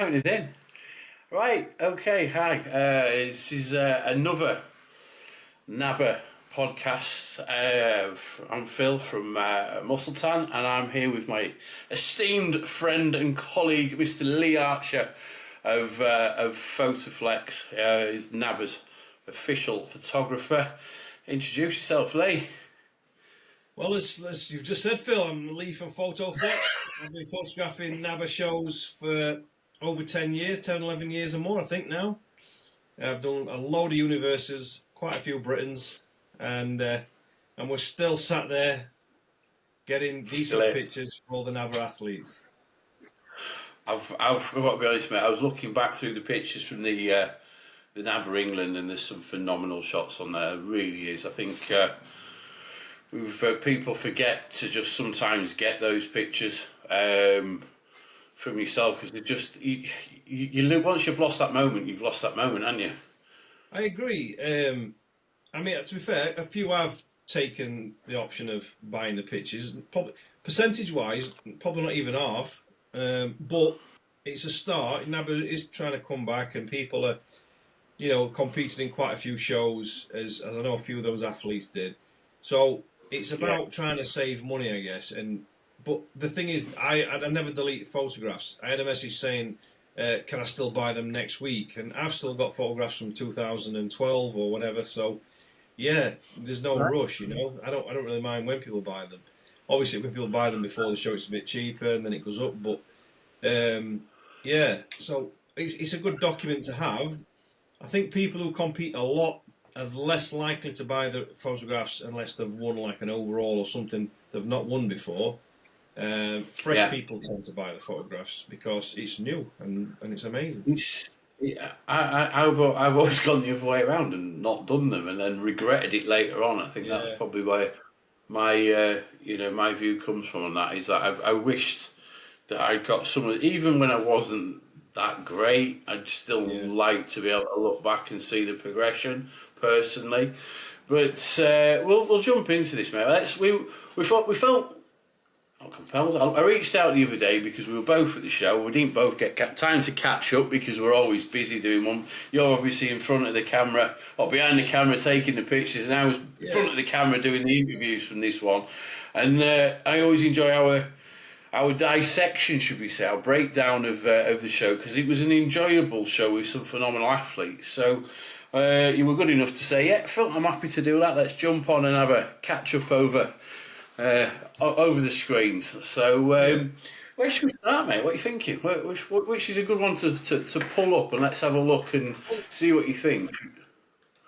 Having us in. Right, okay, hi. This is another NABBA podcast. I'm Phil from Musseltown, and I'm here with my esteemed friend and colleague, Mr. Lee Archer of Photoflex. He's NABBA's official photographer. Introduce yourself, Lee. Well, as you've just said, Phil, I'm Lee from Photoflex. I've been photographing NABBA shows for over 10 years, 10, 11 years or more, I think now. I've done a load of Universes, quite a few Britons, and we're still sat there getting decent pictures for all the NABBA athletes. I've got to be honest, mate. I was looking back through the pictures from the NABBA England, and there's some phenomenal shots on there. It really is. I think people forget to just sometimes get those pictures from yourself, because they just you once you've lost that moment, you've lost that moment, haven't you? I agree. I mean, to be fair, a few have taken the option of buying the pictures. Probably, percentage-wise, probably not even half. But it's a start. NABBA is trying to come back, and people are, competing in quite a few shows, as I know a few of those athletes did. So it's about trying to save money, I guess. But the thing is, I never delete photographs. I had a message saying, can I still buy them next week? And I've still got photographs from 2012 or whatever. So, yeah, there's no rush, I don't really mind when people buy them. Obviously, when people buy them before the show, it's a bit cheaper and then it goes up. But, so it's a good document to have. I think people who compete a lot are less likely to buy the photographs unless they've won like an overall or something they've not won before. Fresh people tend to buy the photographs because it's new and it's amazing. I've always gone the other way around and not done them and then regretted it later on. I think that's probably where my my view comes from on that. Is that I wished that I got some of, even when I wasn't that great, I'd still like to be able to look back and see the progression personally. But we'll jump into this, mate. We felt not compelled. I reached out the other day because we were both at the show. We didn't both get time to catch up because we're always busy doing one. You're obviously in front of the camera or behind the camera taking the pictures, and I was in front of the camera doing the interviews from this one. And I always enjoy our dissection, should we say, our breakdown of the show, because it was an enjoyable show with some phenomenal athletes. So you were good enough to say, yeah, Phil, I'm happy to do that. Let's jump on and have a catch up over the screens. So where should we start, mate? What are you thinking? Which is a good one to pull up, and let's have a look and see what you think.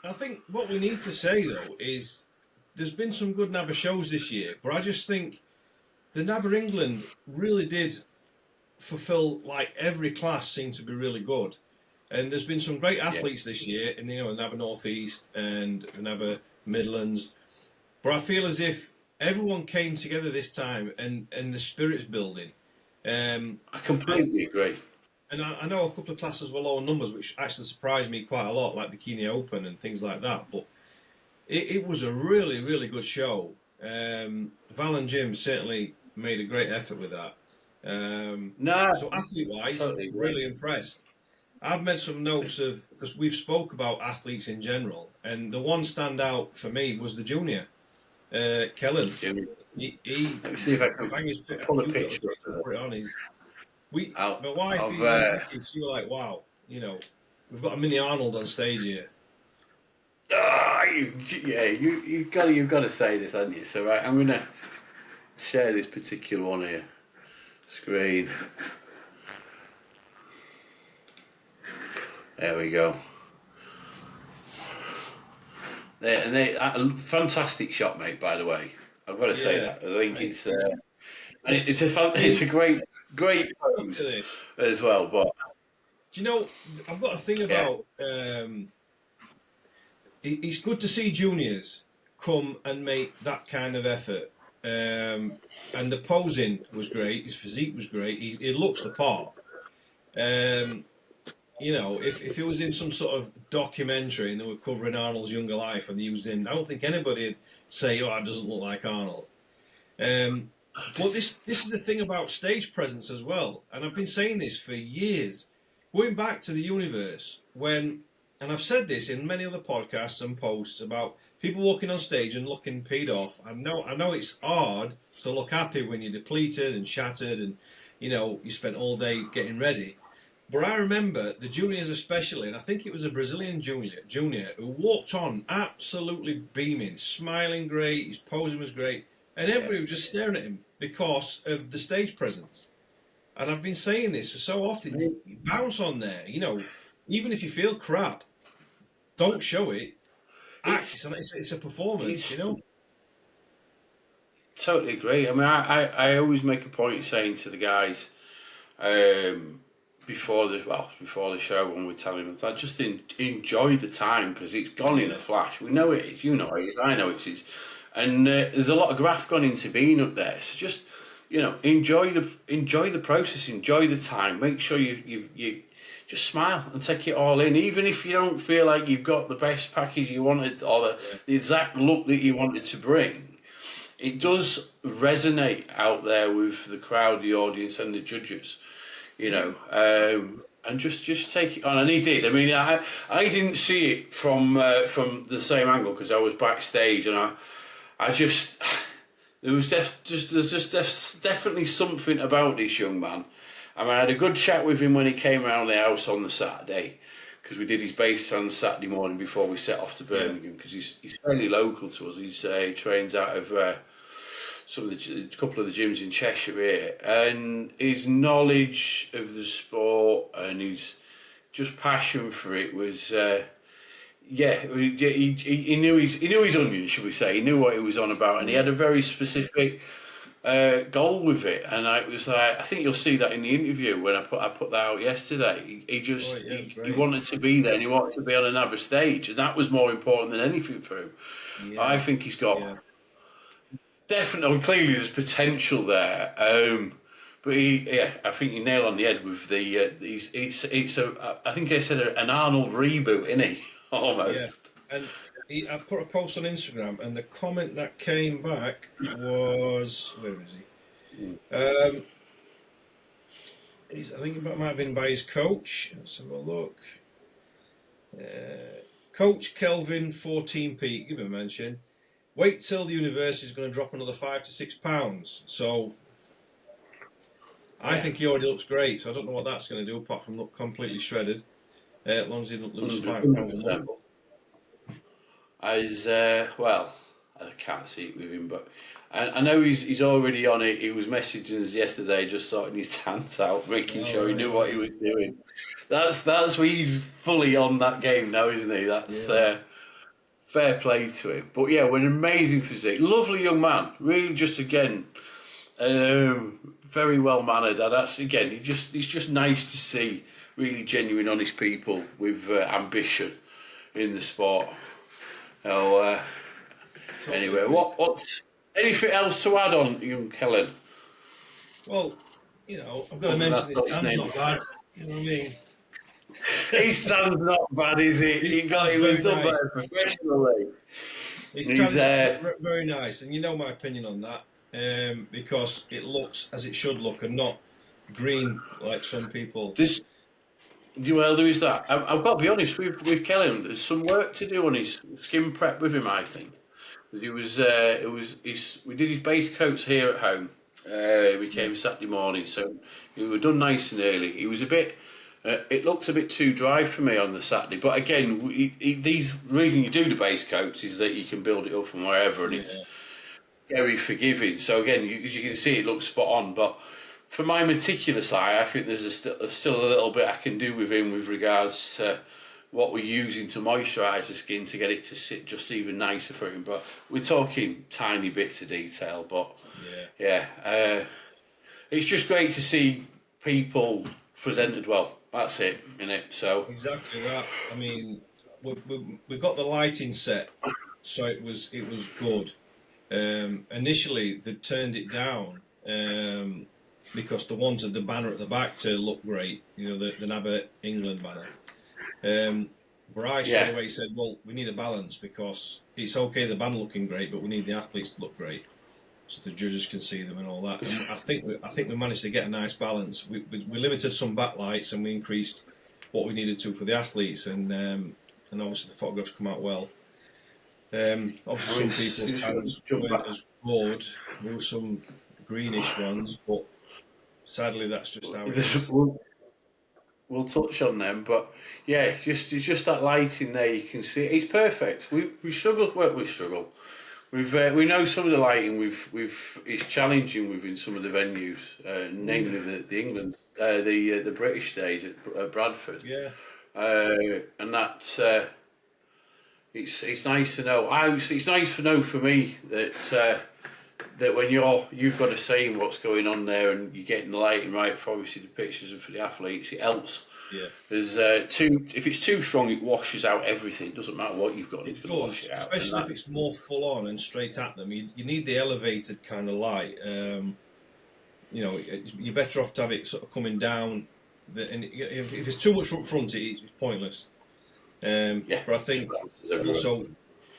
I think what we need to say, though, is there's been some good NABBA shows this year, but I just think the NABBA England really did fulfil, like, every class seemed to be really good. And there's been some great athletes this year in the NABBA North East and the NABBA Midlands. But I feel as if everyone came together this time and the spirit's building. I completely agree. And I know a couple of classes were lower numbers, which actually surprised me quite a lot, like Bikini Open and things like that. But it was a really, really good show. Val and Jim certainly made a great effort with that. So athlete-wise, really impressed. I've made some notes of, because we've spoke about athletes in general, and the one standout for me was the junior, Kellen. Let me see if I can pull a picture. Put it on. My wife, she was like, wow, we've got a mini Arnold on stage here. You've got to say this, haven't you? So I'm going to share this particular one here. Screen. There we go. Fantastic shot, mate. By the way, I've got to say that. I think it's a great pose as well. But do you know? I've got a thing about. It's good to see juniors come and make that kind of effort. And the posing was great. His physique was great. He looks the part. If he was in some sort of documentary and they were covering Arnold's younger life and they used him, I don't think anybody'd say, "Oh, it doesn't look like Arnold." But this is the thing about stage presence as well, and I've been saying this for years. going back to the universe, and I've said this in many other podcasts and posts about people walking on stage and looking peed off. I know it's hard to look happy when you're depleted and shattered, and you spent all day getting ready. But I remember the juniors especially, and I think it was a Brazilian junior who walked on absolutely beaming, smiling great, his posing was great, and everybody was just staring at him because of the stage presence. And I've been saying this so often, you bounce on there, even if you feel crap, don't show it. Act, it's a performance, Totally agree. I mean, I always make a point of saying to the guys, before the show when we're telling them that just enjoy the time because it's gone in a flash. We know it is, you know it is, I know it is, and there's a lot of graft gone into being up there. So just enjoy the process, enjoy the time. Make sure you just smile and take it all in, even if you don't feel like you've got the best package you wanted or the exact look that you wanted to bring. It does resonate out there with the crowd, the audience, and the judges. And just take it on, and he did. I mean, I didn't see it from the same angle because I was backstage, and there's definitely something about this young man. I mean, I had a good chat with him when he came around the house on the Saturday because we did his bass on Saturday morning before we set off to Birmingham because he's fairly local to us. He trains out of a couple of the gyms in Cheshire here, and his knowledge of the sport and his just passion for it was, he knew his onions, should we say? He knew what he was on about, and he had a very specific goal with it. And I was like, I think you'll see that in the interview when I put that out yesterday. He wanted to be there, and he wanted to be on a NABBA stage, and that was more important than anything for him. Yeah. I think he's got. Yeah. Definitely, clearly there's potential there, but I think you nailed on the head with the. I think I said an Arnold reboot, isn't he? Almost. Yeah, and I put a post on Instagram, and the comment that came back was, where is he? I think it might have been by his coach. Let's have a look. Coach Kelvin 14p, give him a mention. Wait till the Universe is going to drop another £5 to £6. So I think he already looks great. So I don't know what that's going to do apart from look completely shredded. As long as he doesn't lose £5 I can't see it with him, but I know he's already on it. He was messaging us yesterday, just sorting his hands out, making sure he knew what he was doing. That's where he's fully on that game now, isn't he? That's. Fair play to him. But yeah, an amazing physique. Lovely young man. Really just, again, very well mannered. And that's, again, it's just nice to see really genuine, honest people with ambition in the sport. Anyway, what's anything else to add on, young Kellen? Well, I've got to mention his stand's not bad. You know what I mean? His stand's not bad, is it? He was done better professionally. His stand's very nice, and you know my opinion on that, because it looks as it should look and not green like some people. Well, there is that. I've got to be honest with Kellen. There's some work to do on his skin prep with him. I think we did his base coats here at home. We came Saturday morning, so we were done nice and early. He was a bit. It looked a bit too dry for me on the Saturday, but again, the reason you do the base coats is that you can build it up from wherever, and it's very forgiving. So again, as you can see, it looks spot on. But for my meticulous eye, I think there's still a little bit I can do with him with regards to what we're using to moisturise the skin to get it to sit just even nicer for him. But we're talking tiny bits of detail. But it's just great to see people presented well. That's it, innit? So exactly that. I mean, we got the lighting set, so it was good. Initially, they turned it down because they wanted the banner at the back to look great. The NABBA England banner. Bryce straight away said, "Well, we need a balance because it's okay the banner looking great, but we need the athletes to look great." So the judges can see them and all that. And I think we managed to get a nice balance. We limited some backlights and we increased what we needed to for the athletes, and obviously the photographs come out well. Obviously, some people's tans weren't as broad. There were some greenish ones, but sadly, that's just how it is. We'll touch on them, but yeah, it's just that lighting there. You can see it's perfect. We struggle. Well, we struggle. We know some of the lighting it's challenging within some of the venues, namely the England, the British stage at Bradford. Yeah. And that it's nice to know. It's nice to know for me that when you've got a say in what's going on there and you're getting the lighting right for obviously the pictures and for the athletes, it helps. Yeah. There's if it's too strong, it washes out everything. It doesn't matter what you've got; it's going to wash it out. Especially if it's more full on and straight at them. You need the elevated kind of light. You're better off to have it sort of coming down. And if it's too much up front, it's pointless. But I think also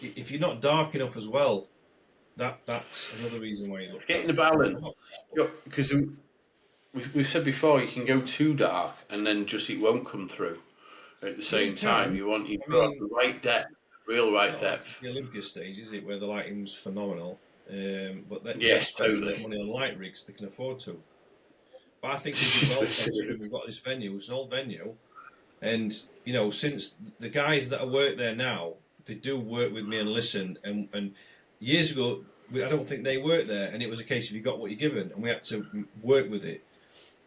if you're not dark enough as well, that's another reason why it's getting the balance. Because we've said before, you can go too dark and then it won't come through at the same time. You want the right depth, real right depth. The Olympia stage, is it, where the lighting's phenomenal? But they spend their money on light rigs they can afford to. But I think we've got this venue, it's an old venue, and since the guys that work there now, they do work with me and listen. And years ago, I don't think they worked there, and it was a case of you got what you're given, and we had to work with it.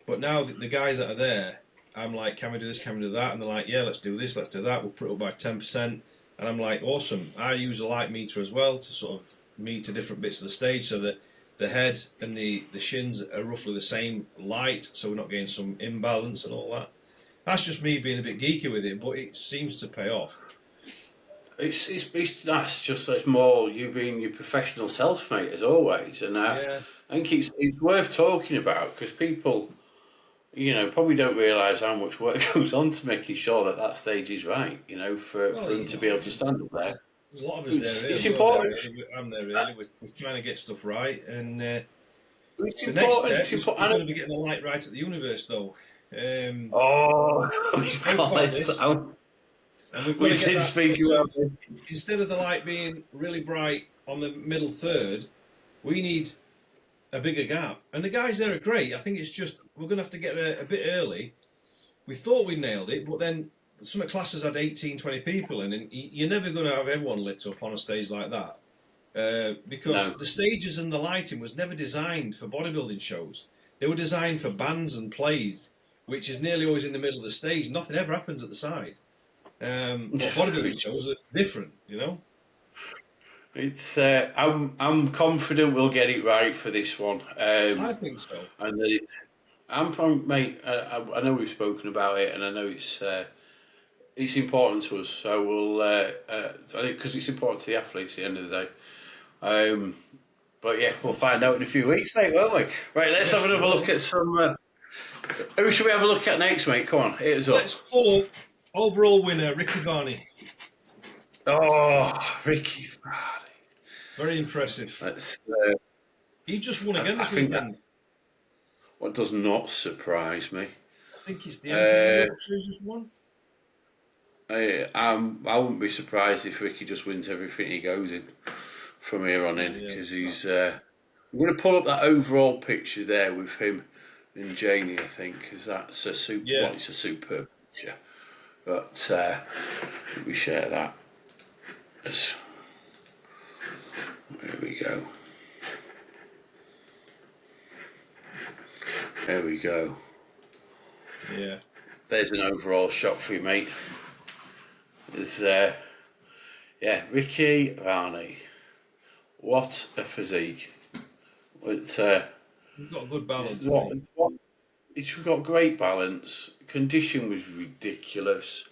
But now the guys that are there, I'm like, can we do this, can we do that? And they're like, yeah, let's do this, let's do that. We'll put it up by 10%. And I'm like, awesome. I use a light meter as well to sort of meter different bits of the stage so that the head and the shins are roughly the same light, so we're not getting some imbalance and all that. That's just me being a bit geeky with it, but it seems to pay off. It's more you being your professional self, mate, as always. And I think it's worth talking about because people, probably don't realise how much work goes on to making sure that stage is right. For them to be able to stand up there. There's a lot of us there. Early. It's important. I'm there early. We're trying to get stuff right, and it's the important. next step is going to be getting the light right at the Universe, though. We've got to get that. Instead of the light being really bright on the middle third, we need a bigger gap. And the guys there are great. I think it's just we're going to have to get there a bit early. We thought we nailed it, but then some of the classes had 18, 20 people in, and you're never going to have everyone lit up on a stage like that. Because the stages and the lighting was never designed for bodybuilding shows. They were designed for bands and plays, which is nearly always in the middle of the stage. Nothing ever happens at the side. But bodybuilding shows are different, It's I'm confident we'll get it right for this one. I think so. And mate. I know we've spoken about it, and I know it's important to us. So we'll I think because it's important to the athletes at the end of the day. But yeah, we'll find out in a few weeks, mate, won't we? Right, let's have another look at some. Who should we have a look at next, mate? Come on, hit us up. Let's pull up overall winner, Ricky Varney. Oh, Ricky Varney. Very impressive. He just won again this weekend. What does not surprise me. I think it's the MVP he's just won. I wouldn't be surprised if Ricky just wins everything he goes in from here on in because he's. I'm going to pull up that overall picture there with him and Janie, I think, because that's a super. Well, it's a superb picture, but we share that. There we go. There we go. Yeah. There's an overall shot for you, mate. There's, Ricky Varney. What a physique. He's got a good balance. He's got great balance. Condition was ridiculous.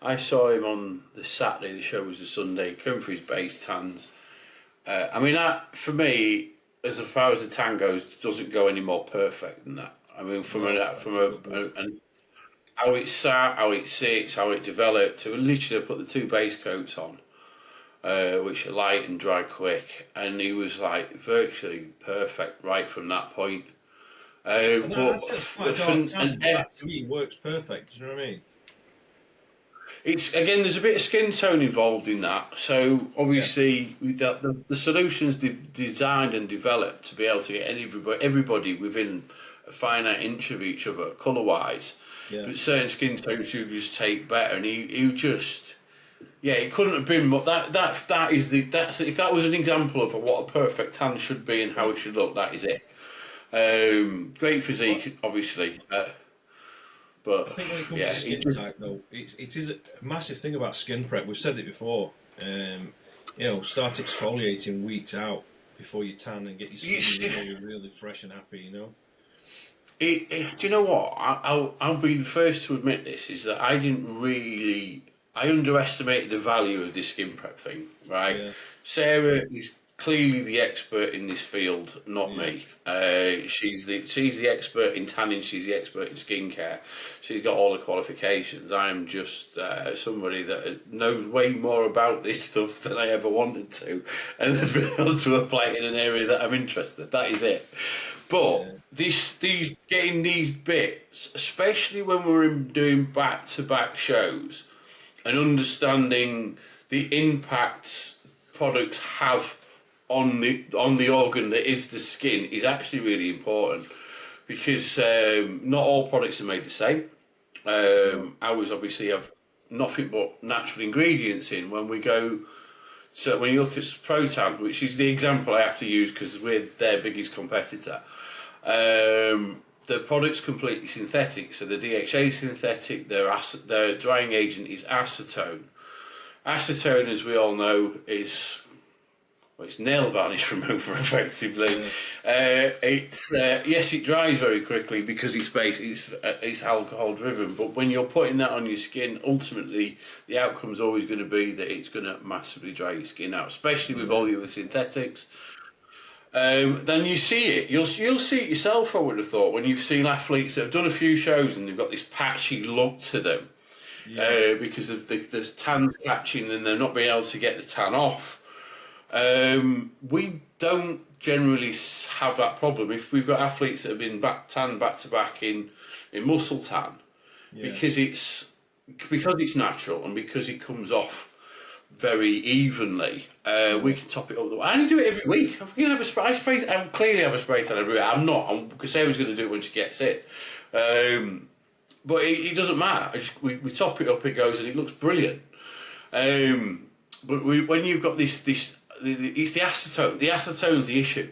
I saw him on the Saturday, the show was the Sunday, coming for his base tans. That, for me, as far as the tan goes, doesn't go any more perfect than that. How it sat, how it sits, how it developed, to literally put the two base coats on, which are light and dry quick, and he was like virtually perfect right from that point. That to me works perfect. Do you know what I mean? It's again, there's a bit of skin tone involved in that. So obviously, the solution's designed and developed to be able to get everybody within a finite inch of each other, colour wise. Yeah. But certain skin tones you just take better, and he just. Yeah, it couldn't have been more. That is if that was an example of what a perfect tan should be and how it should look, that is it. Great physique, obviously. But I think when it comes to skin type, though, it is a massive thing about skin prep. We've said it before. Start exfoliating weeks out before you tan and get your skin really fresh and happy. Do you know what? I'll be the first to admit this. Is that I underestimated the value of this skin prep thing. Right, yeah. Sarah is clearly the expert in this field, not me. She's the expert in tanning. She's the expert in skincare. She's got all the qualifications. I am just somebody that knows way more about this stuff than I ever wanted to, and has been able to apply it in an area that I'm interested. That is it. But getting these bits, especially when we're doing back-to-back shows, and understanding the impacts products have on the organ that is the skin is actually really important, because not all products are made the same. Ours obviously have nothing but natural ingredients in. When you look at Protan, which is the example I have to use because we're their biggest competitor, the product's completely synthetic. So the DHA is synthetic. Their drying agent is acetone. Acetone, as we all know, is it's nail varnish remover, effectively. It dries very quickly because it's alcohol driven. But when you're putting that on your skin, ultimately the outcome's always going to be that it's going to massively dry your skin out, especially with all the other synthetics. Then you see it. You'll see it yourself, I would have thought, when you've seen athletes that have done a few shows and they've got this patchy look to them, because of the tan catching and they're not being able to get the tan off. We don't generally have that problem if we've got athletes that have been tan back to back in muscle tan, because it's natural and because it comes off very evenly. We can top it up. I only do it every week. I clearly have a spray tan every week. I'm not, because Sarah's going to do it when she gets it. But it doesn't matter. We top it up, it goes, and it looks brilliant. But when you've got this, it's the acetone. The acetone's the issue.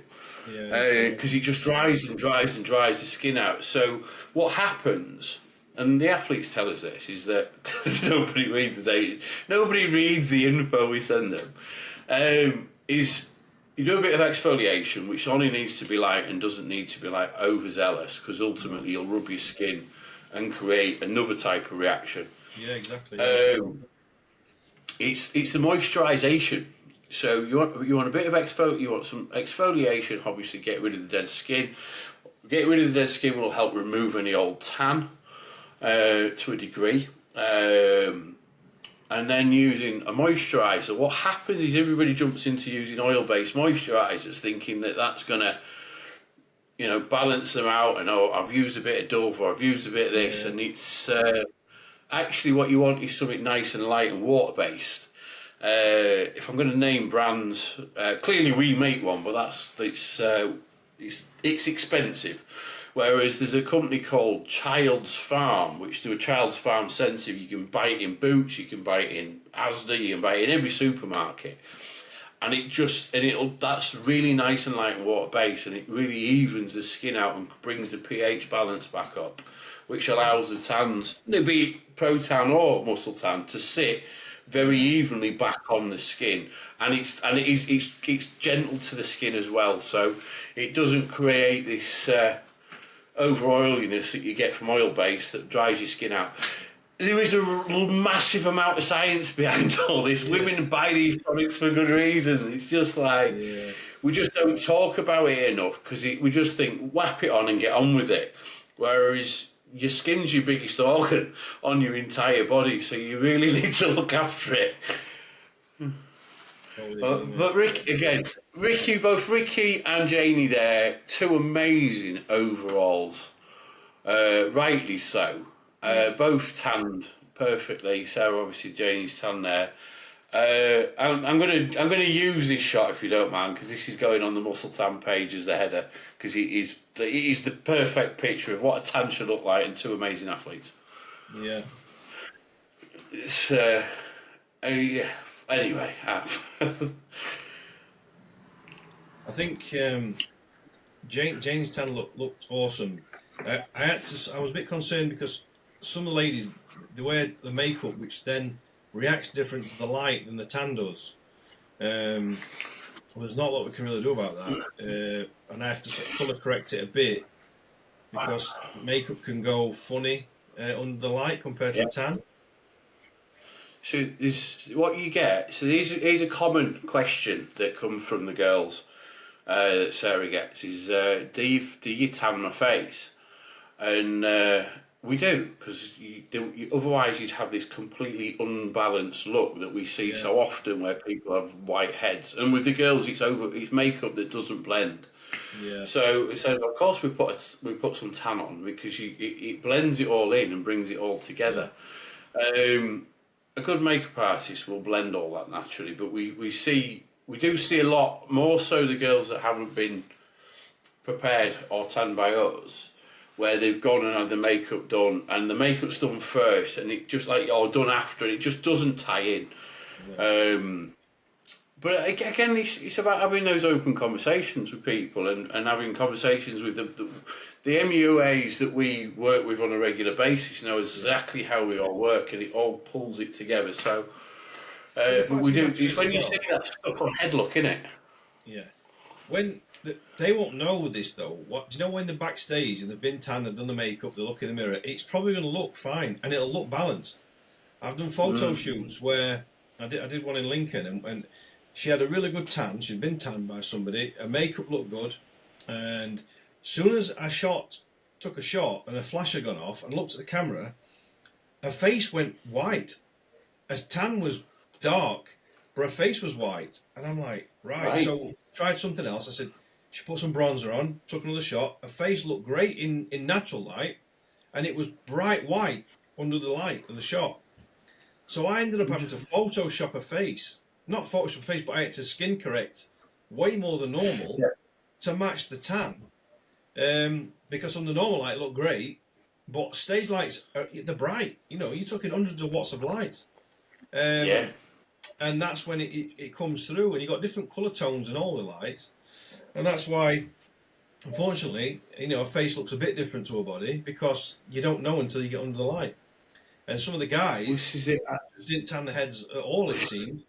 Because it just dries and dries and dries the skin out. So what happens, and the athletes tell us this, is that because nobody reads the data, nobody reads the info we send them, is you do a bit of exfoliation, which only needs to be light and doesn't need to be like overzealous, because ultimately you'll rub your skin and create another type of reaction. Yeah, exactly. It's the moisturisation. So you want a bit of you want some exfoliation. Obviously, get rid of the dead skin. Get rid of the dead skin will help remove any old tan to a degree. And then using a moisturiser. What happens is everybody jumps into using oil-based moisturisers, thinking that that's going to, balance them out. And I've used a bit of Dove, or I've used a bit of this, and it's actually what you want is something nice and light and water-based. If I'm going to name brands, clearly we make one, but it's expensive. Whereas there's a company called Child's Farm, which do a Child's Farm sensitive. You can buy it in Boots, you can buy it in Asda, you can buy it in every supermarket, and that's really nice and light and water based, and it really evens the skin out and brings the pH balance back up, which allows the tans, be it pro tan or muscle tan, to sit very evenly back on the skin, and it's gentle to the skin as well, so it doesn't create this over oiliness that you get from oil base that dries your skin out. There is a massive amount of science behind all this. Women buy these products for good reasons. It's just like we just don't talk about it enough, because we just think whap it on and get on with it, whereas your skin's your biggest organ on your entire body, so you really need to look after it. But both Ricky and Janie there, two amazing overalls, rightly so. Both tanned perfectly. So obviously Janie's tan there. I'm gonna use this shot if you don't mind, because this is going on the Muscle Tan page as the header, because it is the perfect picture of what a tan should look like and two amazing athletes. Yeah. It's yeah. Anyway, I think Janie's tan looked awesome. I was a bit concerned because some of the ladies, they wear the makeup, which then reacts different to the light than the tan does. There's not a lot we can really do about that, and I have to sort of colour correct it a bit because makeup can go funny under the light compared to the tan. So this what you get. So here's a common question that comes from the girls that Sarah gets is, do you tan my face? And we do, because otherwise you'd have this completely unbalanced look that we see so often where people have white heads, and with the girls it's makeup that doesn't blend. Yeah. So of course we put some tan on because it blends it all in and brings it all together. Yeah. A good makeup artist will blend all that naturally, but we do see a lot more so the girls that haven't been prepared or tanned by us, where they've gone and had the makeup done, and the makeup's done first, and it just or done after, and it just doesn't tie in. Yeah. But again, it's about having those open conversations with people and having conversations with the MUAs that we work with on a regular basis know exactly how we all work, and it all pulls it together. So, but we do. It's when you see that stuff on head look, innit? Yeah. When they won't know this though. What do you know when they're backstage and they've been tanned, they've done the makeup, they look in the mirror? It's probably going to look fine and it'll look balanced. I've done photo shoots where I did one in Lincoln and she had a really good tan. She'd been tanned by somebody. Her makeup looked good, and as soon as I took a shot and a flash had gone off and looked at the camera, her face went white. Her tan was dark, but her face was white. And I'm like, right. So tried something else. I said, she put some bronzer on, took another shot. Her face looked great in natural light, and it was bright white under the light of the shot. So I ended up having to Photoshop her face. Not Photoshop her face, but I had to skin correct way more than normal to match the tan. Because on the normal light it looked great, but stage lights, they're bright. You know, you're talking hundreds of watts of lights. And that's when it comes through, and you've got different colour tones in all the lights. And that's why, unfortunately, you know, a face looks a bit different to a body because you don't know until you get under the light. And some of the guys didn't tan their heads at all, it seemed.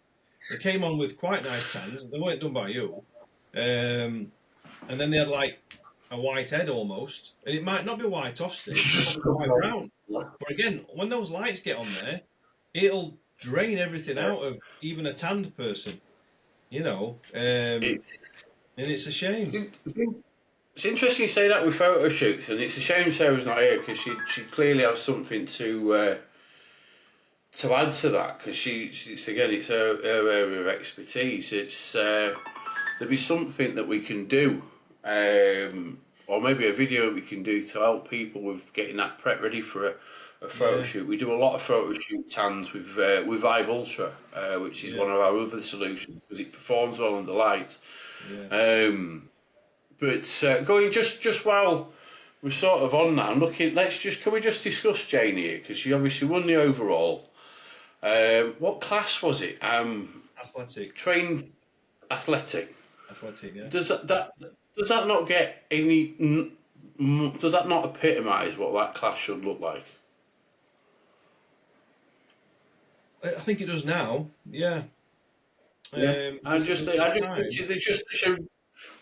They came on with quite nice tans. They weren't done by you. And then they had like a white head almost. And it might not be white off stage, it's quite brown. But again, when those lights get on there, it'll drain everything out of even a tanned person. You know. And it's a shame. It's interesting you say that with photo shoots, and it's a shame Sarah's not here because she clearly has something to add to that, because it's her area of expertise. It's there'd be something that we can do, or maybe a video we can do to help people with getting that prep ready for a photo shoot. We do a lot of photo shoot tans with Vibe Ultra, which is one of our other solutions because it performs well under lights. Yeah. But going just while we're sort of on that, I'm looking. Can we just discuss Jane here, because she obviously won the overall. What class was it? Athletic. Trained athletic. Athletic, yeah. Does that not get any? Does that not epitomise what that class should look like? I think it does now. Yeah. I just they just show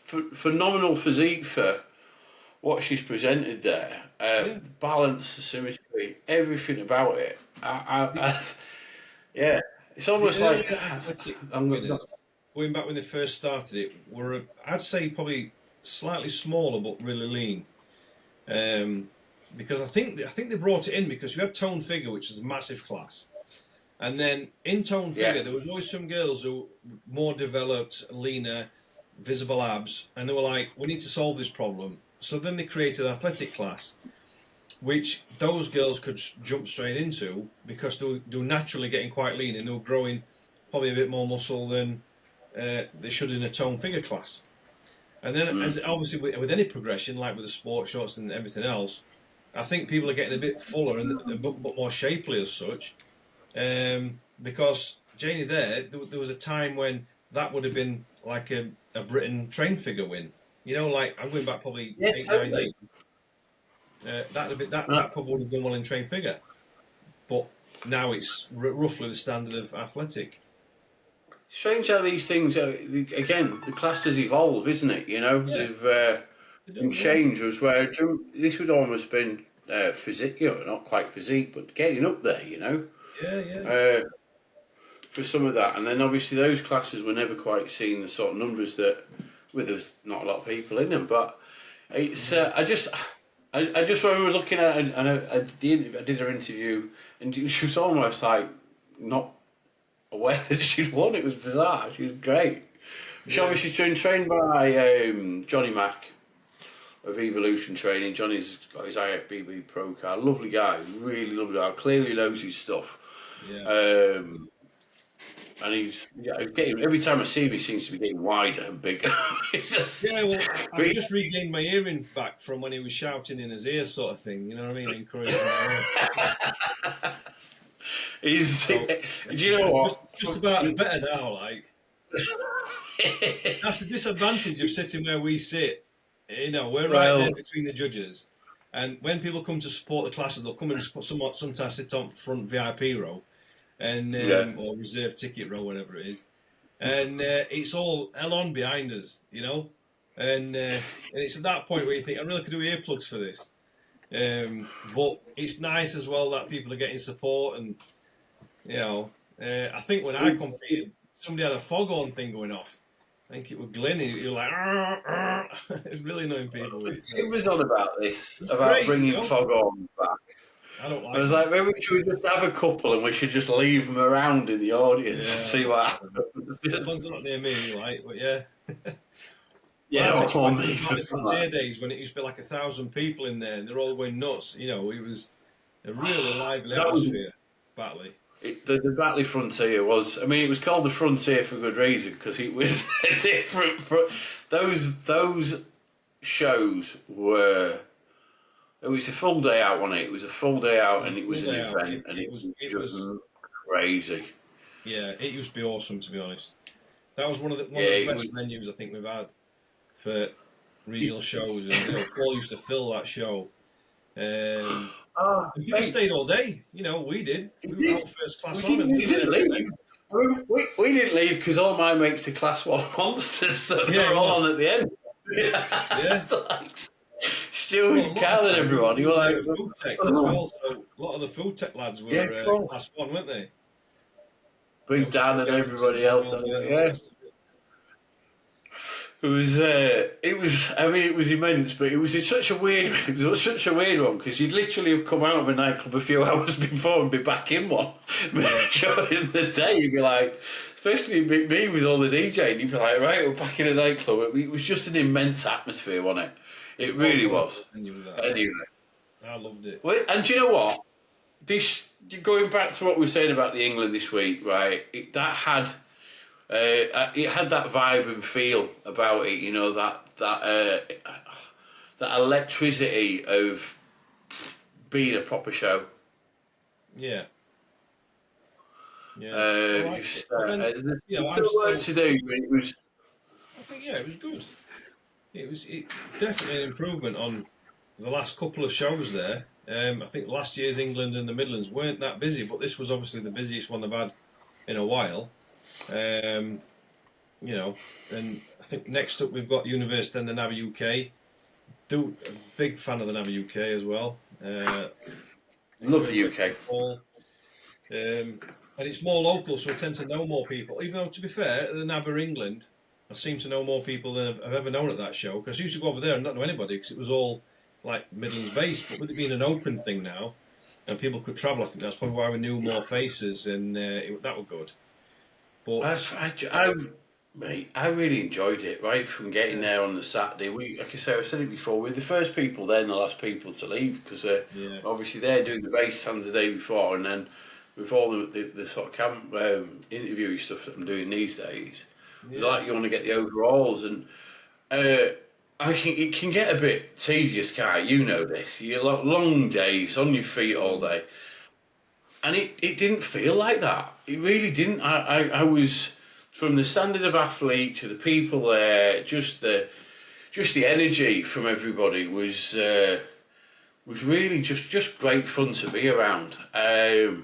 phenomenal physique for what she's presented there. Balance, the symmetry, everything about it. It's almost like going back when they first started it, were I'd say probably slightly smaller but really lean. Because I think they brought it in because you had Tone Figure, which was a massive class. And then in Tone Figure, there was always some girls who were more developed, leaner, visible abs, and they were like, we need to solve this problem. So then they created an athletic class. which those girls could jump straight into because they were naturally getting quite lean and they were growing probably a bit more muscle than they should in a tone figure class. And then, as obviously with any progression, like with the sports shorts and everything else, I think people are getting a bit fuller and a bit more shapely as such. Because Janie there was a time when that would have been like a Britain train figure win. You know, like I'm going back probably 8, 9 years. That probably would have done well in train figure. But now it's roughly the standard of athletic. Strange how these things are, again, the classes evolve, isn't it? You know, they've changed as well. This would almost been physique, you know, not quite physique, but getting up there, you know. Yeah. For some of that, and then obviously those classes were never quite seeing the sort of numbers that, with there's not a lot of people in them. But it's I just remember looking at it, and I did her interview, and she was almost like not aware that she'd won. It was bizarre. She was great. She obviously been trained by Johnny Mack of Evolution Training. Johnny's got his IFBB Pro card. Lovely guy, really lovely guy. Clearly knows his stuff. Yeah. And he's getting, every time I see him, he seems to be getting wider and bigger. I've just regained my hearing back from when he was shouting in his ear, sort of thing. You know what I mean? Encouraging do you know what? Just about better now. Like that's the disadvantage of sitting where we sit. You know, we're right there between the judges, and when people come to support the classes, they'll come and sometimes sit on front VIP row. And or reserve ticket row, whatever it is, and it's all hell on behind us, you know, and it's at that point where you think I really could do earplugs for this, but it's nice as well that people are getting support, and you know, I think when I competed, somebody had a foghorn thing going off. I think it was Glenn. He was like, it's really annoying people. Tim was on about this, about bringing foghorns back. I don't like. I was like, maybe should we just have a couple and we should just leave them around in the audience and see what happens. As long as they're not near me, like, but yeah. The Frontier days when it used to be like 1,000 people in there and they're all going nuts. You know, it was a really lively atmosphere. Batley. The Batley Frontier was. I mean, it was called the Frontier for good reason because it was a different. Those shows were. It was a full day out, wasn't it? It was a full day out, and it was an event, and it was just crazy. Yeah, it used to be awesome, to be honest. That was one of the best venues I think we've had for regional shows. And, you know, Paul used to fill that show. People stayed all day. You know, we did. We were out first class on. We didn't leave. We didn't leave because all my mates are Class 1 monsters, so they were all on at the end. Yeah. Stu and Cal and everyone. You were like food tech as well. So a lot of the food tech lads were Class 1, weren't they? Big Dan and everybody else. It was. I mean, it was immense, but it was such a weird one because you'd literally have come out of a nightclub a few hours before and be back in one. During the day, you'd be like, especially me with all the DJing, you'd be like, right, we're back in a nightclub. It was just an immense atmosphere, wasn't it? It really was. Anyway, I loved it. Well, and do you know what? Going back to what we were saying about the England this week, right? It had that vibe and feel about it. You know, that electricity of being a proper show. Yeah. Yeah. There's still work to do. It was. I think it was good. It was definitely an improvement on the last couple of shows there. I think last year's England and the Midlands weren't that busy, but this was obviously the busiest one they've had in a while. You know, and I think next up we've got Universe, then the NABBA UK. A big fan of the NABBA UK as well. Love the UK. And it's more local, so I tend to know more people. Even though, to be fair, at the NABBA England, I seem to know more people than I've ever known at that show. Because I used to go over there and not know anybody because it was all like Midlands based. But with it being an open thing now, and people could travel, I think that's probably why we knew more faces, and that was good. But Mate, I really enjoyed it, right, from getting there on the Saturday. Like I say, I've said it before, we're the first people there and the last people to leave, because obviously they're doing the race stands the day before, and then with all the sort of camp interview stuff that I'm doing these days, like you want to get the overalls, and I think it can get a bit tedious, can't you? You know this. You're long days on your feet all day. And it didn't feel like that. It really didn't. I was, from the standard of athlete to the people there, just the energy from everybody was really just great fun to be around. I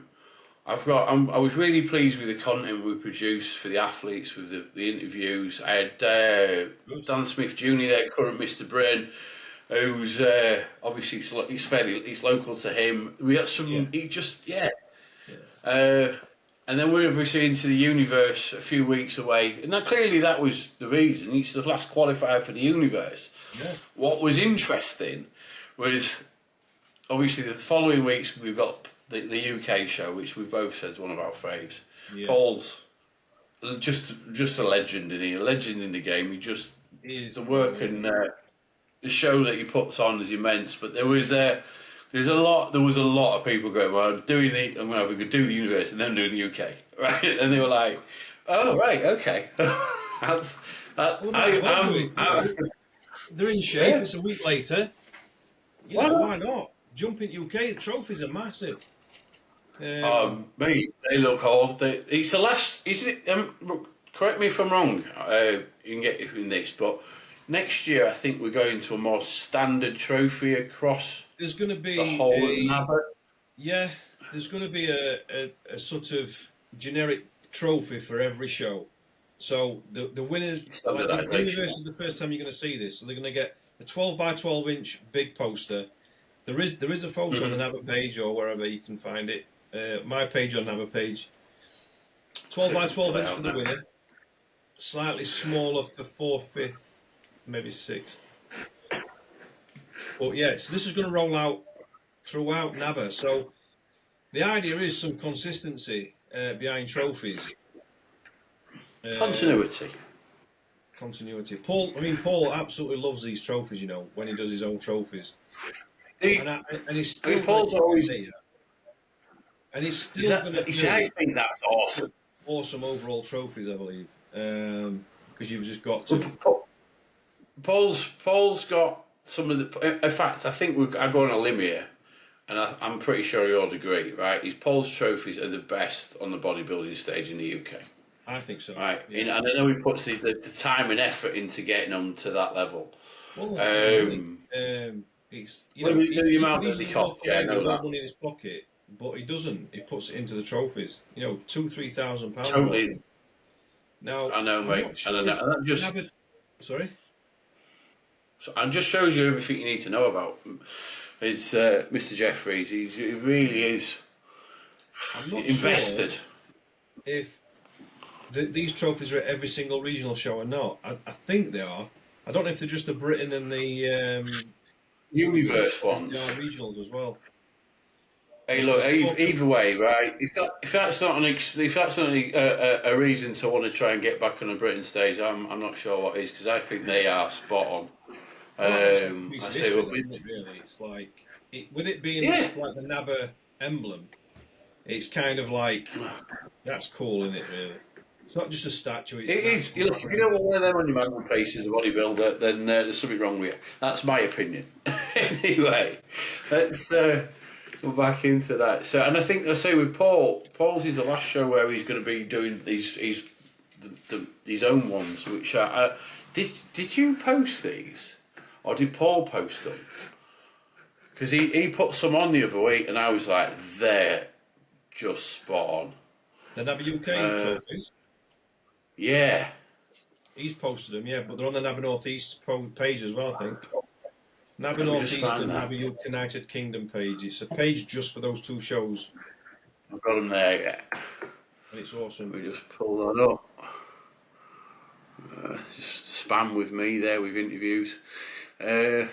was really pleased with the content we produced for the athletes, with the interviews. I had Dan Smith Jr. there, current Mr. Britain, who's obviously he's local to him. We got some. And then we're obviously into the Universe a few weeks away, and clearly that was the reason. He's the last qualifier for the Universe. Yeah. What was interesting was obviously the following weeks we've got the UK show, which we both said is one of our faves. Yeah. Paul's just a legend, isn't he? A legend in the game. The work and the show that he puts on is immense. But there was a lot of people going, well, I'm going to do the Universe and then do the UK, right? And they were like, oh, right, okay. They're in shape. Yeah. It's a week later. Why not? Jump in UK. The trophies are massive. Mate, they look old. It's the last, isn't it? Correct me if I'm wrong. You can get it in this, but next year I think we're going to a more standard trophy across. There's going to be the whole of NABBA. Yeah, there's going to be a sort of generic trophy for every show. So the winners, the Universe is the first time you're going to see this. So they're going to get a 12 by 12 inch big poster. There is a photo on the NABBA page or wherever you can find it. My page on NABBA page. 12 by 12 inch for the winner. Slightly smaller for 4th, 5th, maybe 6th. But yeah, so this is going to roll out throughout NABBA. So the idea is some consistency behind trophies. Continuity. Paul absolutely loves these trophies, when he does his own trophies. And he's still Paul's always... And he's still going to do... I think that's awesome. Awesome overall trophies, I believe. Because you've just got to... Paul's got some of the... In fact, I think I go on a limb here, and I'm pretty sure you all agree, right? Paul's trophies are the best on the bodybuilding stage in the UK. I think so. Right, yeah. And I know he puts the time and effort into getting them to that level. Well, it's the amount that he costs. Yeah, I know that. Money in his pocket, but he doesn't. He puts it into the trophies. £2,000-3,000. Totally. Now I know, mate. Sure and that just sorry. So, and just shows you everything you need to know about is Mr. Jeffries. He really is invested. Sure if these trophies are at every single regional show or not. I think they are. I don't know if they're just the Britain and the Universe ones. They are regionals as well. Hey, look. Either way, right? If that's not a reason to want to try and get back on the Britain stage, I'm not sure what is, because I think they are spot on. It's like with it being like the NABBA emblem. It's kind of like that's cool, isn't it? Really. It's not just a statue. It is. Look, if you don't want one of them on your magnum face as a bodybuilder, then there's something wrong with you. That's my opinion. Anyway, let's go back into that. So, and I think I say with Paul's is the last show where he's going to be doing his own ones. Which did you post these, or did Paul post them? Because he put some on the other week, and I was like, they're just spot on. The NABBA UK trophies. Yeah. He's posted them, yeah, but they're on the NABBA Northeast page as well, I think. NABBA Northeast and NABBA United Kingdom page. It's a page just for those two shows. I've got them there, yeah. And it's awesome. We just pull that up. Just spam with me there with interviews. There's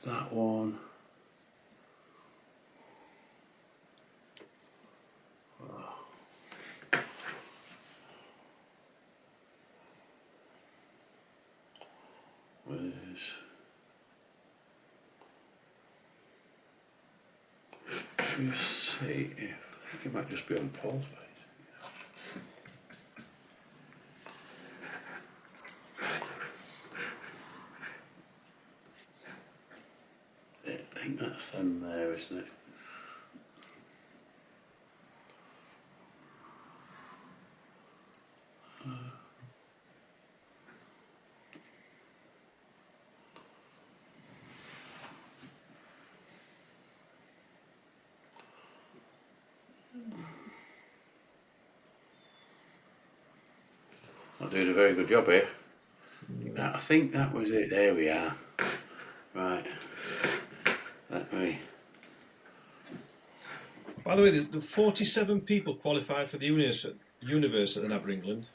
that one. me see if I think it might just be on Paul's page. I think that's them there, isn't it? I'm doing a very good job here. I think that was it. There we are. Right. Let me. By the way, the 47 people qualified for the Universe at the NABBA England.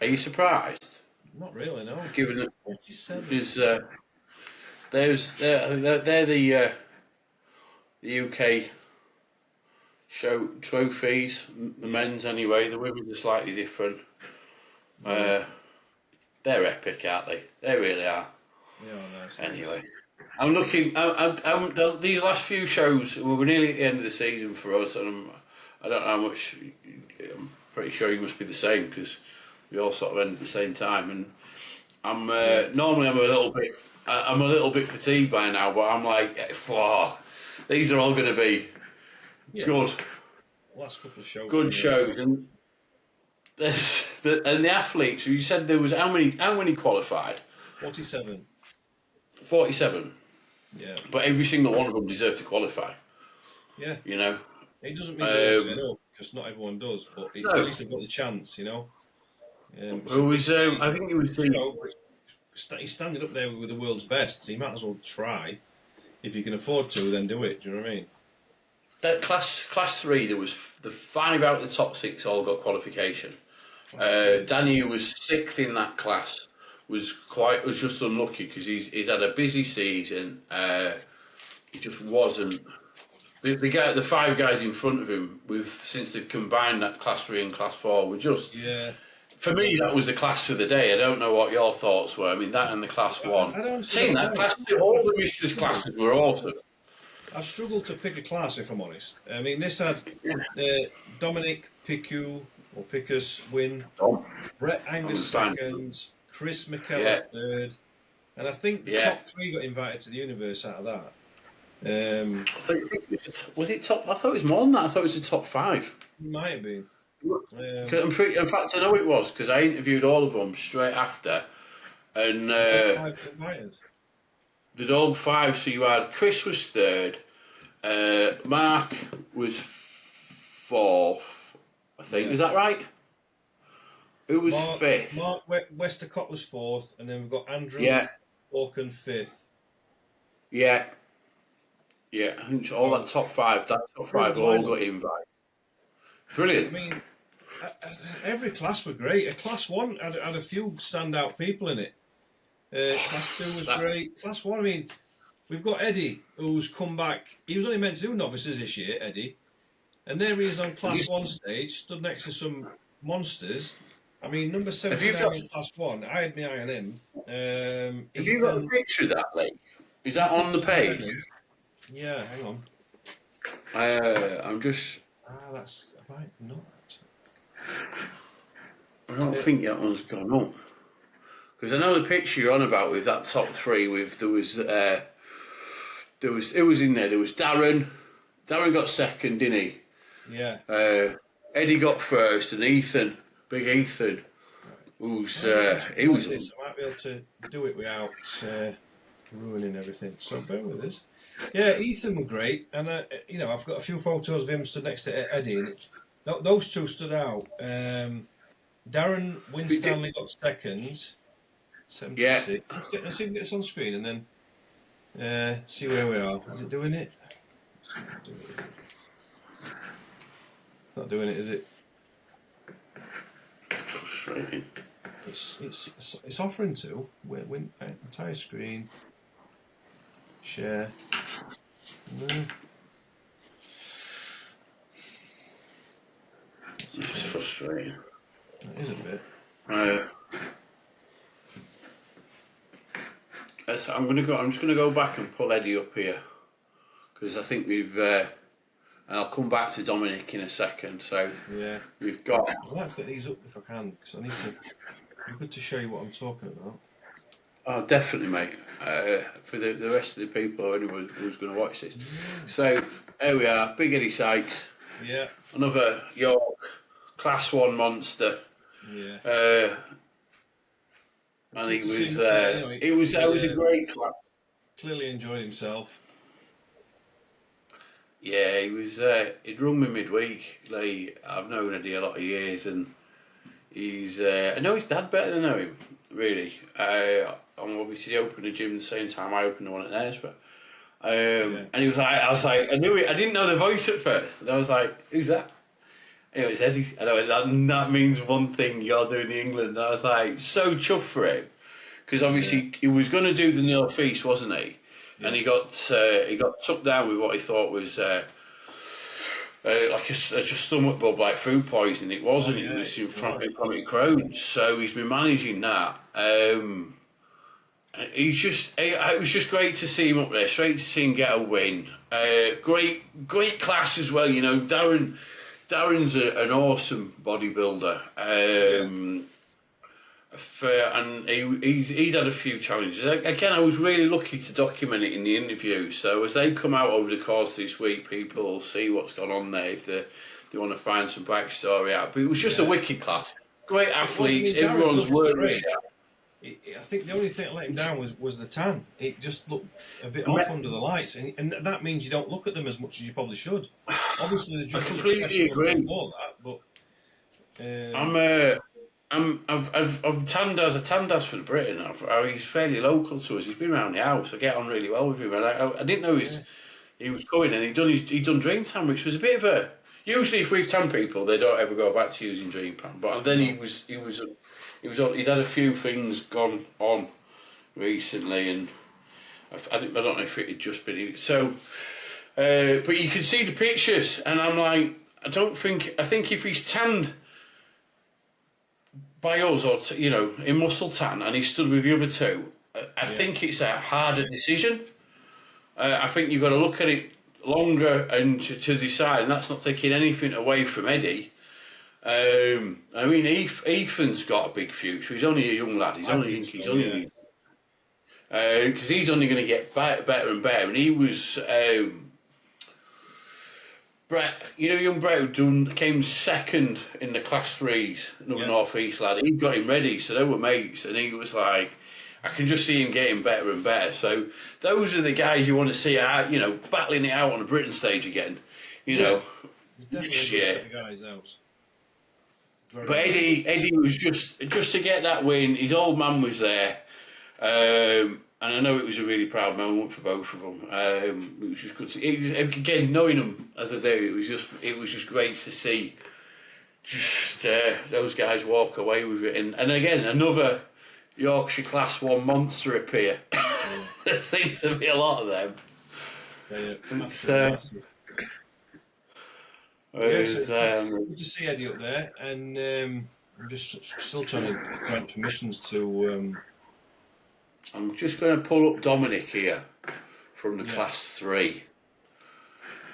Are you surprised? Not really, no. Given that 47. they're the UK show trophies, the men's anyway. The women's are slightly different. They're epic, aren't they? They really are. Yeah, nice. Anyway, I'm looking. These last few shows, we're nearly at the end of the season for us, and I don't know how much. I'm pretty sure you must be the same because we all sort of end at the same time. And I'm normally I'm a little bit fatigued by now, but I'm like, these are all going to be good. Last couple of shows. Good shows, and the athletes. You said there was how many qualified? 47. 47. Yeah. But every single one of them deserved to qualify. Yeah. You know. It doesn't mean they want to know because not everyone does, but at least they've got the chance. You know. I think it was. He's standing up there with the world's best, so you might as well try. If you can afford to, then do it. Do you know what I mean? That class 3, there was the 5 out of the top 6 all got qualification. Danny, who was 6th in that class, was just unlucky because he's had a busy season. He just wasn't. The 5 guys in front of him, since they've combined that class 3 and class 4, were just. Yeah. For me, that was the class of the day. I don't know what your thoughts were. I mean, that and the class 1. Saying that, class 2, all the Misters classes were awesome. I've struggled to pick a class, if I'm honest. I mean, this had Dominic Pickus win, Brett Angus second, Chris McKellar third, and I think the top 3 got invited to the Universe out of that. Was it top? I thought it was more than that. I thought it was the top 5. Might have been. In fact, I know it was because I interviewed all of them straight after, and they'd all 5. So you had Chris was 3rd, Mark was 4th, I think. Is that right? Who was 5th? Mark Westercott was 4th, and then we've got Andrew Orkin 5th. Yeah. I think all that top 5 all got invited. Brilliant. I mean, every class were great. Class 1 had a few standout people in it. Class 2 was great. Class 1, I mean, we've got Eddie, who's come back. He was only meant to do novices this year, Eddie. And there he is on Class 1 stage, stood next to some monsters. I mean, number 79 in Class 1, I had my eye on him. Have you got a picture of that, Lee? Is that on the page? Yeah, hang on. I'm just... that's... Have I not? I don't think that one's gone up. Because I know the picture you're on about with that top 3, it was in there. There was Darren. Darren got 2nd, didn't he? Yeah. Eddie got 1st, and Ethan, big Ethan, who's he was. I might be able to do it without ruining everything. So bear with us. Yeah, Ethan were great, and I've got a few photos of him stood next to Eddie, and those 2 stood out. Darren Winstanley got 2nd, 76. Yeah. Let's see if we can get this on screen and then see where we are. Is it doing it? It's not doing it, is it? Frustrating. It's offering to. Win entire screen. Share. No. It's frustrating. It is a bit. I'm just gonna go back and pull Eddie up here because I think we've and I'll come back to Dominic in a second. So we've got. I'd like to get these up if I can, because I need to. It'd be good to show you what I'm talking about. Oh, definitely, mate. For the rest of the people or anyone who's going to watch this. So there we are, Big Eddie Sykes. Yeah. Another York Class 1 monster. Yeah. And he was a great class. Clearly enjoyed himself. Yeah, he was. He'd run me midweek. Like, I've known Eddie a lot of years, and he's. I know his dad better than I know him. Really. I'm obviously opened a gym the same time I opened the one at Knaresborough. And he was like, I knew it. I didn't know the voice at first, and I was like, "Who's that?" Anyway, it's Eddie. And I went, that means one thing. You're doing the England. And I was like, so chuffed for him, because obviously he was going to do the North East, wasn't he? Yeah. And he got took down with what he thought was like a stomach bug, like food poisoning. It wasn't. It was inflammatory Crohn's. So he's been managing that. It was just great to see him up there. Straight to see him get a win. Great class as well. You know, Darren's an awesome bodybuilder. And he'd had a few challenges. Again, I was really lucky to document it in the interview. So as they come out over the course this week, people will see what's gone on there if they want to find some backstory out. But it was just a wicked class. Great athletes. Everyone's working. I think the only thing that let him down was the tan. It just looked a bit off under the lights, and that means you don't look at them as much as you probably should. Obviously, the judges completely agree. All that, but I've Tandas for the Britain. He's fairly local to us. He's been around the house. I get on really well with him, and I didn't know he was coming, and he'd done Dream Tan, which was a bit of a. Usually, if we've tan people, they don't ever go back to using Dream Tan. But then he'd had a few things gone on recently, and I don't know if it had just been so. But you can see the pictures, and I'm like, I think if he's tanned by us, or in muscle tan, and he stood with the other two, I think it's a harder decision. I think you've got to look at it longer and to decide, and that's not taking anything away from Eddie. I mean, Ethan's got a big future. He's only a young lad. He's only because he's only going to get better and better. And he was Brett. Young Brett who came second in the class 3s, another North East lad. He got him ready, so they were mates, and he was like, I can just see him getting better and better. So those are the guys you want to see out, battling it out on the Britain stage again. Definitely set the guys out. But Eddie was just to get that win. His old man was there, and I know it was a really proud moment for both of them. It was just good to see. Again, knowing them as I do, it was just great to see. Just those guys walk away with it, and again another Yorkshire Class 1 monster appear. There seems to be a lot of them. Massive. Good to see Eddie up there, and I'm just still trying to grant permissions to. I'm just going to pull up Dominic here from the Class 3.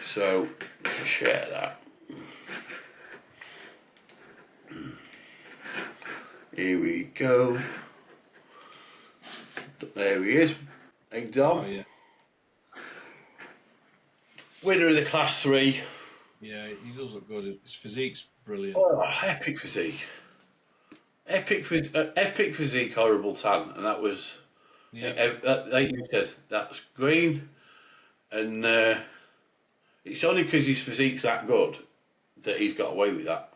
So, share that. Here we go. There he is. Big Dom. Oh, yeah. Winner of the Class 3. Yeah, he does look good. His physique's brilliant. Oh, epic physique. Epic physique, horrible tan. And that was, like you said, that's green. And it's only because his physique's that good that he's got away with that.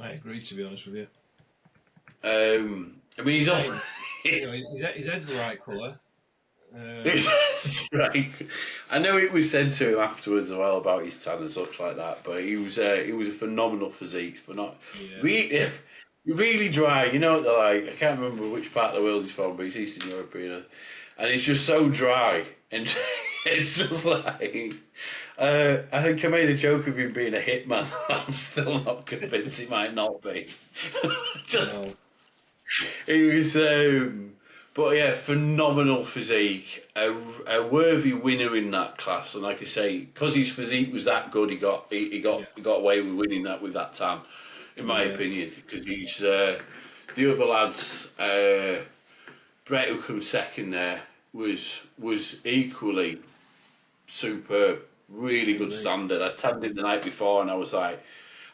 I agree, to be honest with you. I mean, he's on. His head's the right colour. Right. I know it was said to him afterwards as well about his tan and such like that, but he was a phenomenal physique for not really dry. You know what they're like. I can't remember which part of the world he's from, but he's Eastern European, and it's just so dry, and it's just like. I think I made a joke of him being a hitman. I'm still not convinced he might not be. He was. But yeah, phenomenal physique, a worthy winner in that class, and like I say, because his physique was that good, he got away with winning that with that tan, in my opinion. Because he's the other lads, Brett, who comes second there, was equally superb, really good standard. I tanned him the night before, and I was like,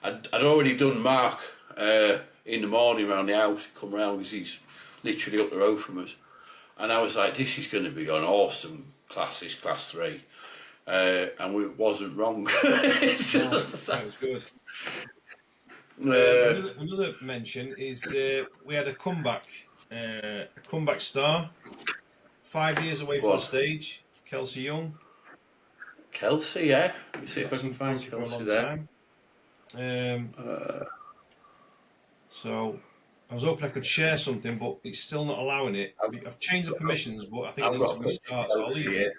I'd already done Mark in the morning around the house. He'd come round because he's literally up the road from us, and I was like, this is going to be an awesome class, this class 3, and we wasn't wrong. That was good. Another mention is we had a comeback star, 5 years away from the stage, Kelsey Young. Kelsey, yeah. Let me see if I can find Kelsey there. So I was hoping I could share something, but it's still not allowing it. I've changed the permissions, but I think it needs to restart, so I'll leave it.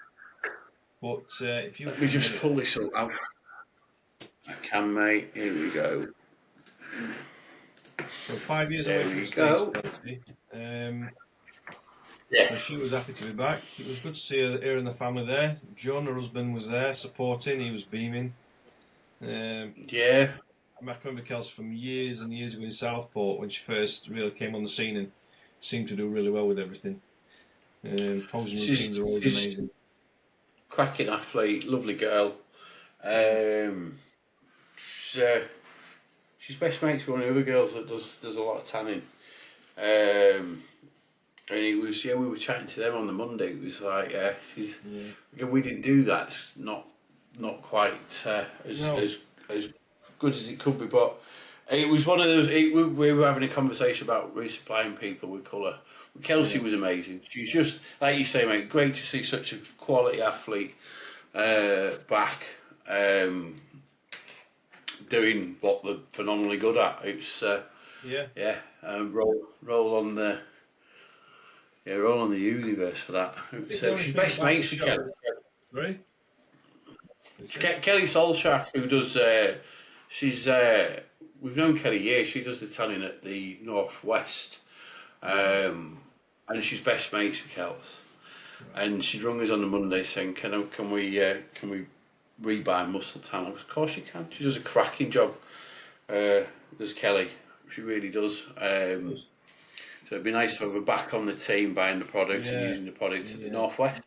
But if you... Let me just pull this up. I can, mate. Here we go. So 5 years away from the stage, Kelsey. So she was happy to be back. It was good to see her and the family there. John, her husband, was there supporting. He was beaming. I remember Kelsey from years and years ago in Southport when she first really came on the scene and seemed to do really well with everything. Posing routines are always amazing. Cracking athlete, lovely girl. She's best mates with one of the other girls that does a lot of tanning. And it was, we were chatting to them on the Monday. It was like, again, we didn't do that. It's not quite as good as it could be, but it was one of those. We were having a conversation about resupplying people with colour. Kelsey was amazing. She's just, like you say, mate, great to see such a quality athlete back doing what they're phenomenally good at. It's roll on the. Yeah, we're all on the universe for that. So she's best mates with Kelly. Right? Kelly Solshack, who does, we've known Kelly years. She does the tanning at the Northwest, and she's best mates with Kels. And she rung us on the Monday saying, "Can we rebuy muscle tan?" Of course she can. She does a cracking job. Does Kelly? She really does. So it'd be nice to have her back on the team buying the products and using the products at the Northwest.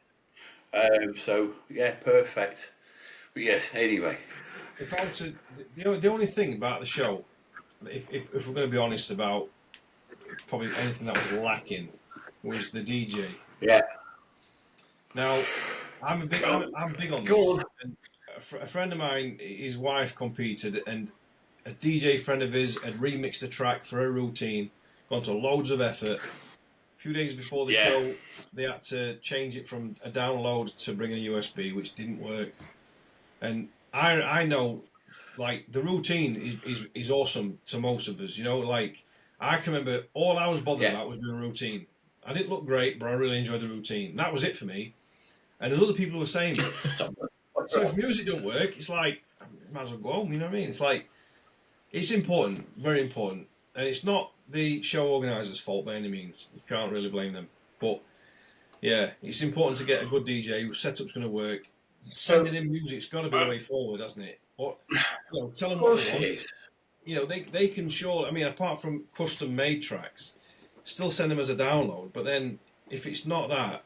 So yeah, perfect. But yes, anyway. If I were to, the only thing about the show, if we're going to be honest about probably anything that was lacking, was the DJ. Yeah. Now, I'm big on this. And a friend of mine, his wife competed, and a DJ friend of his had remixed a track for her routine. Gone to loads of effort. A few days before the show, they had to change it from a download to bring a USB, which didn't work. And I know, like, the routine is awesome to most of us. You know, like, I can remember all I was bothered about was doing a routine. I didn't look great, but I really enjoyed the routine. That was it for me. And there's other people who were saying, so if music don't work, it's like, I might as well go home, you know what I mean? It's like, it's important, very important. And it's not the show organisers' fault by any means. You can't really blame them. But yeah, it's important to get a good DJ whose setup's going to work. Sending in music's got to be the way forward, hasn't it? Or, tell them what they want. You know, they can show. I mean, apart from custom-made tracks, still send them as a download. But then, if it's not that,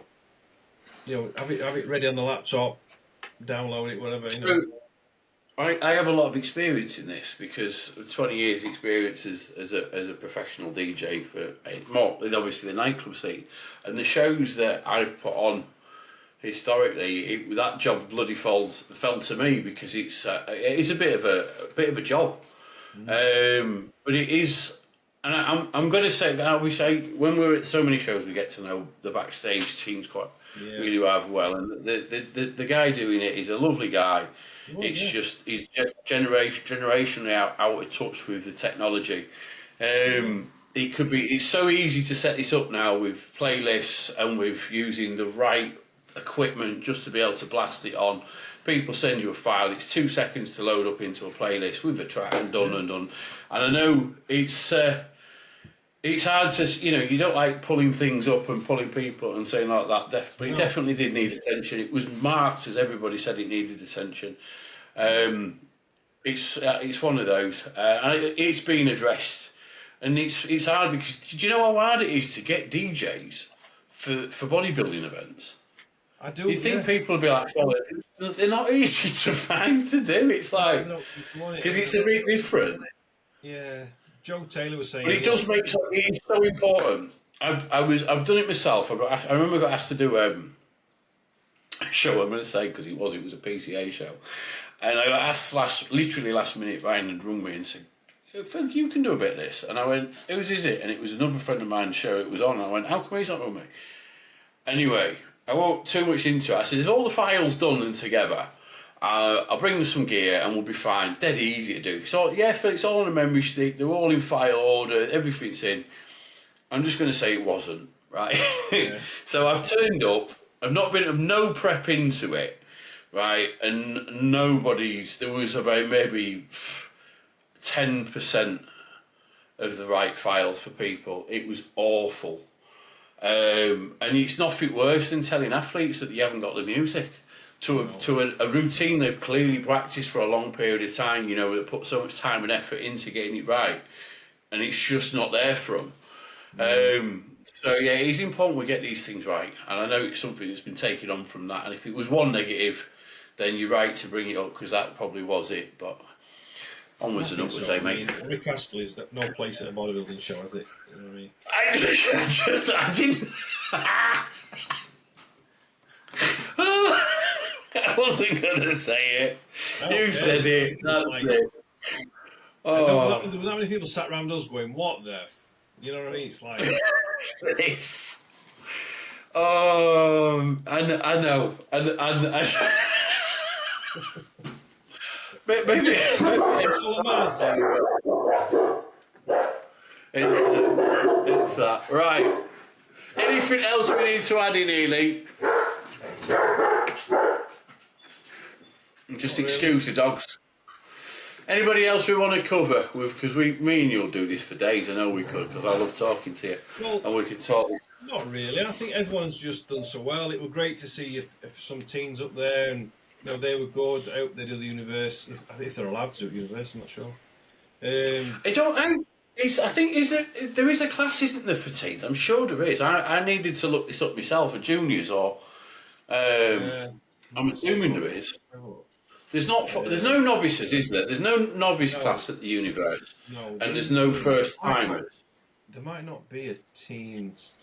have it ready on the laptop, download it, whatever. I have a lot of experience in this because of 20 years experience as a professional DJ for more than obviously the nightclub scene, and the shows that I've put on historically, that job bloody fell to me because it is a bit of a job, but it is, and I'm going to say that we say when we're at so many shows we get to know the backstage teams quite really rather well, and the guy doing it is a lovely guy. Just he's generationally out of touch with the technology. It's so easy to set this up now with playlists and with using the right equipment just to be able to blast it on. People send you a file, it's 2 seconds to load up into a playlist with a track and done. And I know it's it's hard to, you don't like pulling things up and pulling people and saying like that, but it definitely did need attention. It was marked as everybody said it needed attention. It's one of those, and it's been addressed, and it's hard because do you know how hard it is to get DJs for bodybuilding events? I do. You think people would be like, well, they're not easy to find to do. It's like because it's a bit different. Yeah, Joe Taylor was saying, but it does make it's so important. I've done it myself. I remember I got asked to do a show. I'm going to say because it was a PCA show, and I got asked literally last minute. Ryan had rung me and said, "Phil, you can do a bit of this." And I went, "Whose is it?" And it was another friend of mine's show. It was on. And I went, "How come he's not with me?" Anyway, I won't too much into it. I said, "Is all the files done and together? I'll bring them some gear and we'll be fine. Dead easy to do." So yeah, Phil, it's all on a memory stick. They're all in file order. Everything's in. I'm just going to say it wasn't right. Yeah. So I've turned up. I've no prep into it, right? And there was about maybe 10% of the right files for people. It was awful. And it's nothing worse than telling athletes that you haven't got the music to a routine they've clearly practiced for a long period of time, that put so much time and effort into getting it right, and it's just not there for them. So yeah, it's important we get these things right, and I know it's something that's been taken on from that, and if it was one negative, then you're right to bring it up, because that probably was it, but onwards and upwards, mate. Rick Astley's no place at a bodybuilding show, has it? You know what I mean? I didn't... I wasn't going to say it. You said it. That's it. Oh. There were that many people sat around us going, "What the you know what I mean?" It's like this. I know. Maybe it's that. Right. Anything else we need to add in, Ely? Just excuse the dogs. Anybody else we want to cover? Because me and you'll do this for days. I know we could, because I love talking to you. Well, and we could talk. Not really. I think everyone's just done so well. It was great to see if some teens up there, and they were good. I hope they do the Universe, if they're allowed to do the Universe. I'm not sure. I think there is a class, isn't there, for teens? I'm sure there is. I needed to look this up myself for juniors, or I'm assuming there is. There's no novices, is there? There's no novice class at the Universe, and there's no first timers. There might not be a teens.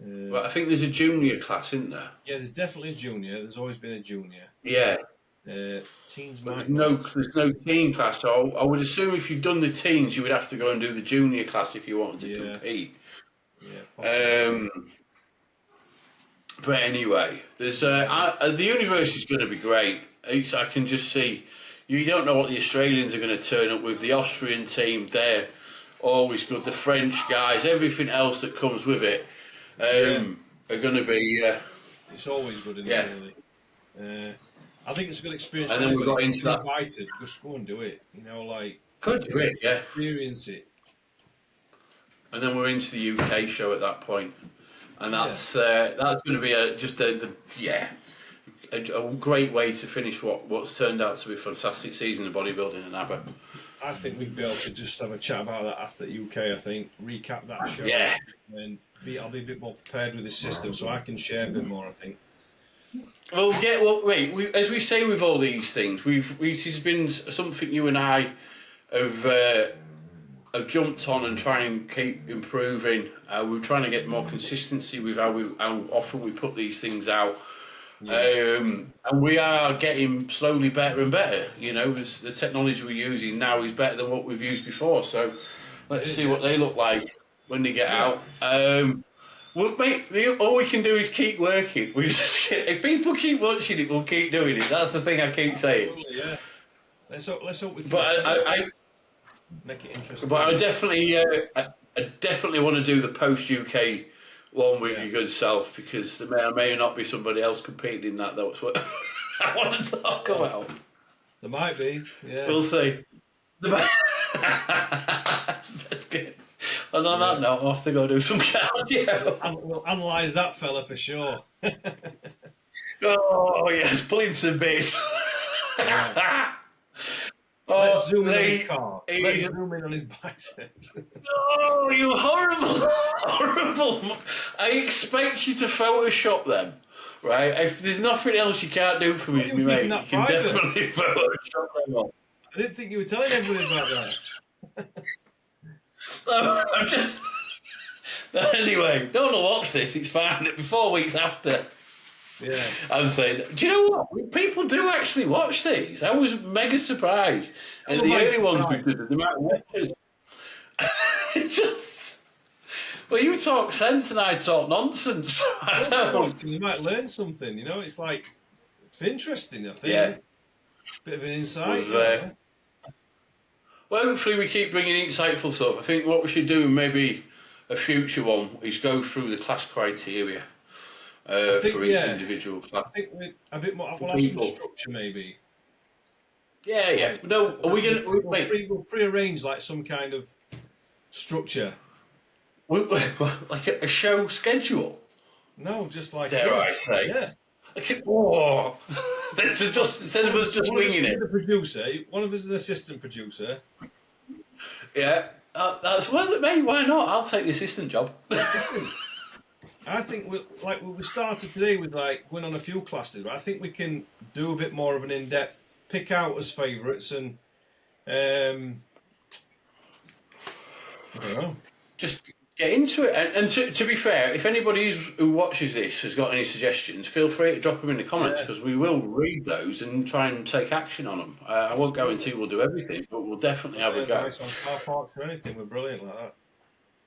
Well, I think there's a junior class, isn't there? Yeah, there's definitely a junior. There's always been a junior. Yeah. Teens might. There's no teen class. So I would assume if you've done the teens, you would have to go and do the junior class if you wanted to compete. Yeah. But anyway, there's the Universe is going to be great. I can just see. You don't know what the Australians are going to turn up with. The Austrian team, they're always good. The French guys, everything else that comes with it, are going to be. It's always good, isn't it? Really. I think it's a good experience. And then we got into that. Invited, just go and do it. Could do it, yeah. Experience it. And then we're into the UK show at that point, and that's going to be a great way to finish what's turned out to be a fantastic season of bodybuilding in NABBA. I think we'd be able to just have a chat about that after UK. I think recap that show. Yeah. And I'll be a bit more prepared with the system, so I can share a bit more. I think. Well, as we say with all these things, this has been something you and I have jumped on and try and keep improving. We're trying to get more consistency with how often we put these things out. Yeah. And we are getting slowly better and better. The technology we're using now is better than what we've used before. So let's see what they look like when they get out. Well, mate, all we can do is keep working. If people keep watching it, we'll keep doing it. That's the thing I keep saying. Absolutely, yeah. Let's hope we can. But I make it interesting. But I definitely want to do the post UK one with your good self, because there may or may not be somebody else competing in that. That's what I want to talk about. There might be. Yeah. We'll see. That's good. And on that note, I'll have to go do some cardio. We'll analyse that fella for sure. Oh, yes, plinths and bits. Let's zoom in on his car. Let's zoom in on his biceps. Oh, you horrible, horrible. I expect you to Photoshop them, right? If there's nothing else you can't do for me, mate, you can definitely Photoshop them on. I didn't think you were telling everybody about that. I'm just... Anyway, no one will watch this, it's fine. 4 weeks after. Yeah. I'm saying, do you know what? People do actually watch these. I was mega surprised. And the early ones we did, the amount of watchers. It's just... Well, you talk sense and I talk nonsense. You might learn something, you know? It's like, it's interesting, I think. Yeah. Bit of an insight. Well, hopefully we keep bringing insightful stuff. I think what we should do, maybe a future one, is go through the class criteria. For each individual class. I think we're a bit more. We'll have some structure, maybe. Yeah. No, are we going to... We'll pre-arrange like some kind of structure. Like a show schedule? No, just like... Dare I say? Yeah. Just, instead of us just winging it. The producer, one of us is an assistant producer. Yeah. That's... Well, mate, why not? I'll take the assistant job. Listen. I think we started today with like going on a few classes, but I think we can do a bit more of an in-depth, pick out as favourites and I don't know. Just get into it. And to be fair, if anybody who watches this has got any suggestions, feel free to drop them in the comments because we will read those and try and take action on them. I won't guarantee we'll do everything, but we'll definitely have a go. Nice on car parks or anything, we're brilliant like that.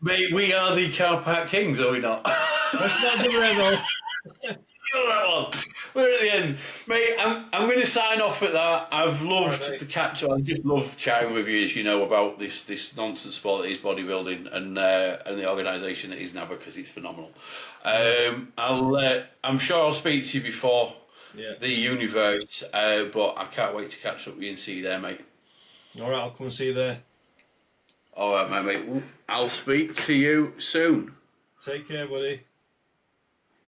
Mate, we are the car park kings, are we not? Let's not do that though. That one. We're at the end, mate. I'm going to sign off at that. I've loved the catch on. I just love chatting with you, as you know, about this nonsense sport that is bodybuilding and the organisation that is NABBA because it's phenomenal. I'm sure I'll speak to you before the Universe, but I can't wait to catch up with you and see you there, mate. All right, I'll come and see you there. All right, mate. I'll speak to you soon. Take care, buddy.